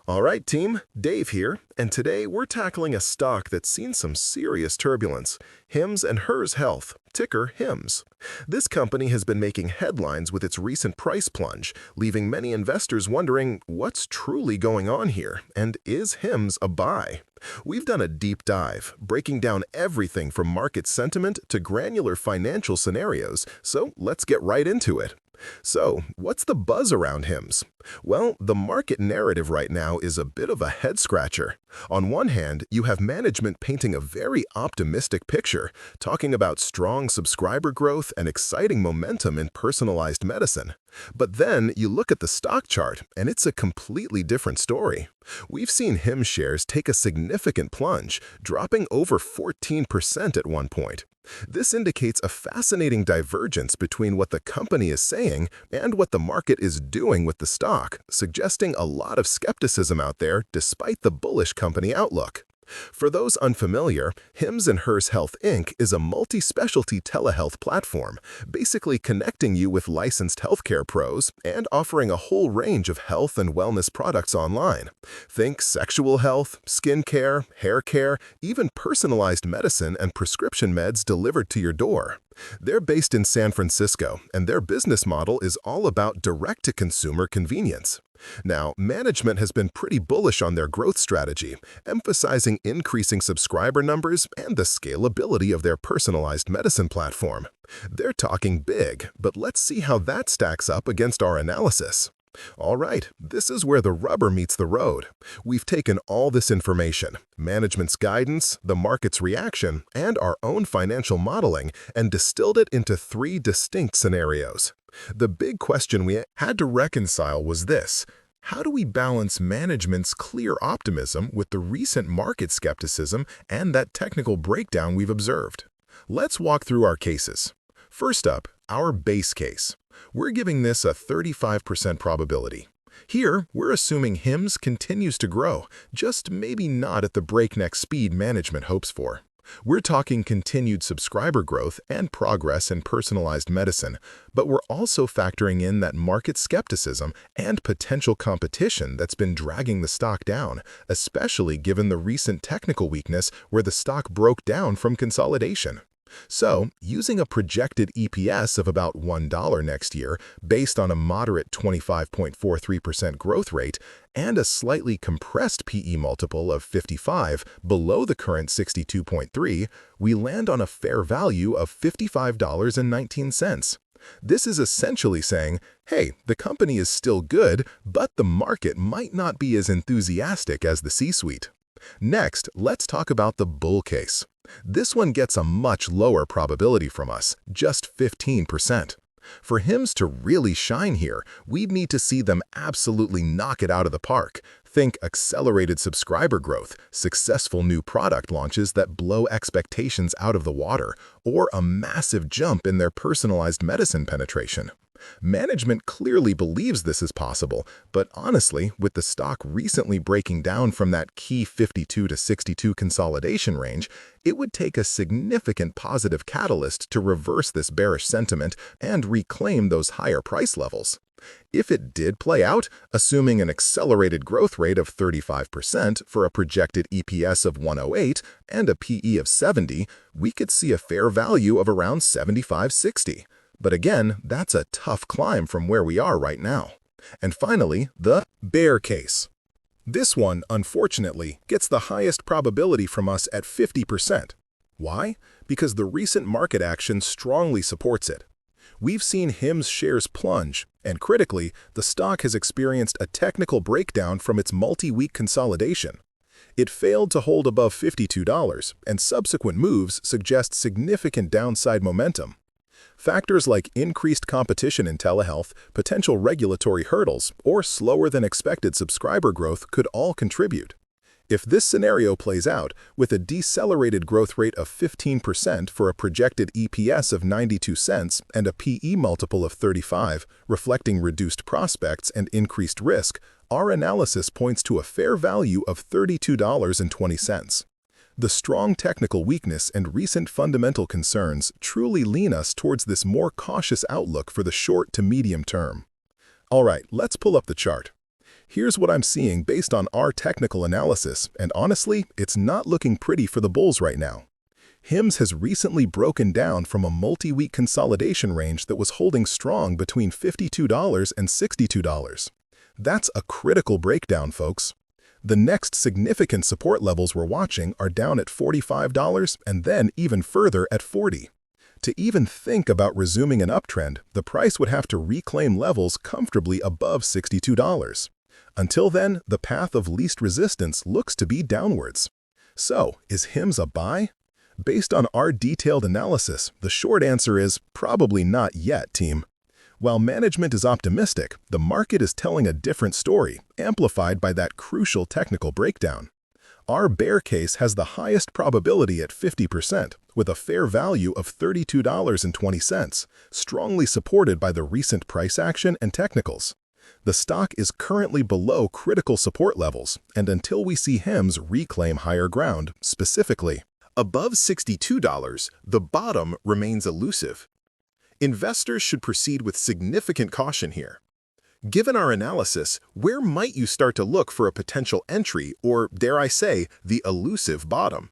All right, team, Dave here, and today we're tackling a stock that's seen some serious turbulence, HIMS and Hers Health, ticker HIMS. This company has been making headlines with its recent price plunge, leaving many investors wondering what's truly going on here, and is HIMS a buy? We've done a deep dive, breaking down everything from market sentiment to granular financial scenarios, so let's get right into it. So, what's the buzz around HIMS? Well, the market narrative right now is a bit of a head-scratcher. On one hand, you have management painting a very optimistic picture, talking about strong subscriber growth and exciting momentum in personalized medicine. But then you look at the stock chart, and it's a completely different story. We've seen HIMS shares take a significant plunge, dropping over 14% at one point. This indicates a fascinating divergence between what the company is saying and what the market is doing with the stock, suggesting a lot of skepticism out there despite the bullish company outlook. For those unfamiliar, HIMS and Hers Health Inc. is a multi-specialty telehealth platform, basically connecting you with licensed healthcare pros and offering a whole range of health and wellness products online. Think sexual health, skin care, hair care, even personalized medicine and prescription meds delivered to your door. They're based in San Francisco, and their business model is all about direct-to-consumer convenience. Now, management has been pretty bullish on their growth strategy, emphasizing increasing subscriber numbers and the scalability of their personalized medicine platform. They're talking big, but let's see how that stacks up against our analysis. All right, this is where the rubber meets the road. We've taken all this information, management's guidance, the market's reaction, and our own financial modeling, and distilled it into three distinct scenarios. The big question we had to reconcile was this: how do we balance management's clear optimism with the recent market skepticism and that technical breakdown we've observed? Let's walk through our cases. First up, our base case. We're giving this a 35% probability. Here, we're assuming HIMS continues to grow, just maybe not at the breakneck speed management hopes for. We're talking continued subscriber growth and progress in personalized medicine, but we're also factoring in that market skepticism and potential competition that's been dragging the stock down, especially given the recent technical weakness where the stock broke down from consolidation. So, using a projected EPS of about $1 next year, based on a moderate 25.43% growth rate, and a slightly compressed PE multiple of 55 below the current 62.3, we land on a fair value of $55.19. This is essentially saying, hey, the company is still good, but the market might not be as enthusiastic as the C-suite. Next, let's talk about the bull case. This one gets a much lower probability from us, just 15%. For HIMS to really shine here, we'd need to see them absolutely knock it out of the park. Think accelerated subscriber growth, successful new product launches that blow expectations out of the water, or a massive jump in their personalized medicine penetration. Management clearly believes this is possible, but honestly, with the stock recently breaking down from that key 52 to 62 consolidation range, it would take a significant positive catalyst to reverse this bearish sentiment and reclaim those higher price levels. If it did play out, assuming an accelerated growth rate of 35% for a projected EPS of 108 and a PE of 70, we could see a fair value of around 75-60. But again, that's a tough climb from where we are right now. And finally, the bear case. This one, unfortunately, gets the highest probability from us at 50%. Why? Because the recent market action strongly supports it. We've seen HIMS shares plunge, and critically, the stock has experienced a technical breakdown from its multi-week consolidation. It failed to hold above $52, and subsequent moves suggest significant downside momentum. Factors like increased competition in telehealth, potential regulatory hurdles, or slower than expected subscriber growth could all contribute. If this scenario plays out, with a decelerated growth rate of 15% for a projected EPS of 92 cents and a PE multiple of 35, reflecting reduced prospects and increased risk, our analysis points to a fair value of $32.20. The strong technical weakness and recent fundamental concerns truly lean us towards this more cautious outlook for the short to medium term. All right, let's pull up the chart. Here's what I'm seeing based on our technical analysis, and honestly, it's not looking pretty for the bulls right now. HIMS has recently broken down from a multi-week consolidation range that was holding strong between $52 and $62. That's a critical breakdown, folks. The next significant support levels we're watching are down at $45 and then even further at $40. To even think about resuming an uptrend, the price would have to reclaim levels comfortably above $62. Until then, the path of least resistance looks to be downwards. So, is HIMS a buy? Based on our detailed analysis, the short answer is probably not yet, team. While management is optimistic, the market is telling a different story, amplified by that crucial technical breakdown. Our bear case has the highest probability at 50%, with a fair value of $32.20, strongly supported by the recent price action and technicals. The stock is currently below critical support levels, and until we see HIMS reclaim higher ground, specifically above $62, the bottom remains elusive. Investors should proceed with significant caution here. Given our analysis, where might you start to look for a potential entry or, dare I say, the elusive bottom?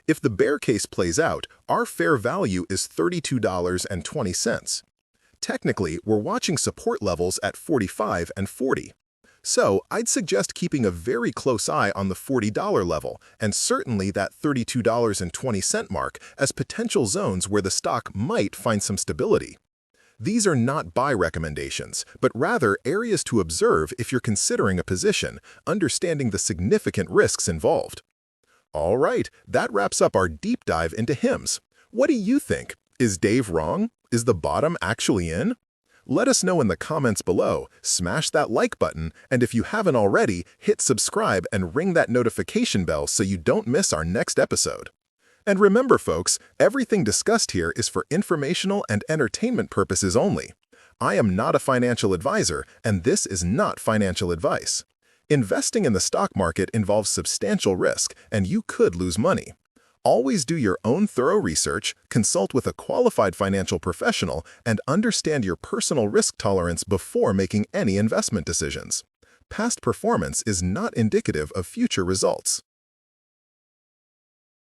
If the bear case plays out, our fair value is $32.20. Technically, we're watching support levels at $45 and $40. So, I'd suggest keeping a very close eye on the $40 level and certainly that $32.20 mark as potential zones where the stock might find some stability. These are not buy recommendations, but rather areas to observe if you're considering a position, understanding the significant risks involved. All right, that wraps up our deep dive into HIMS. What do you think? Is Dave wrong? Is the bottom actually in? Let us know in the comments below, smash that like button, and if you haven't already, hit subscribe and ring that notification bell so you don't miss our next episode. And remember, folks, everything discussed here is for informational and entertainment purposes only. I am not a financial advisor, and this is not financial advice. Investing in the stock market involves substantial risk, and you could lose money. Always do your own thorough research, consult with a qualified financial professional, and understand your personal risk tolerance before making any investment decisions. Past performance is not indicative of future results.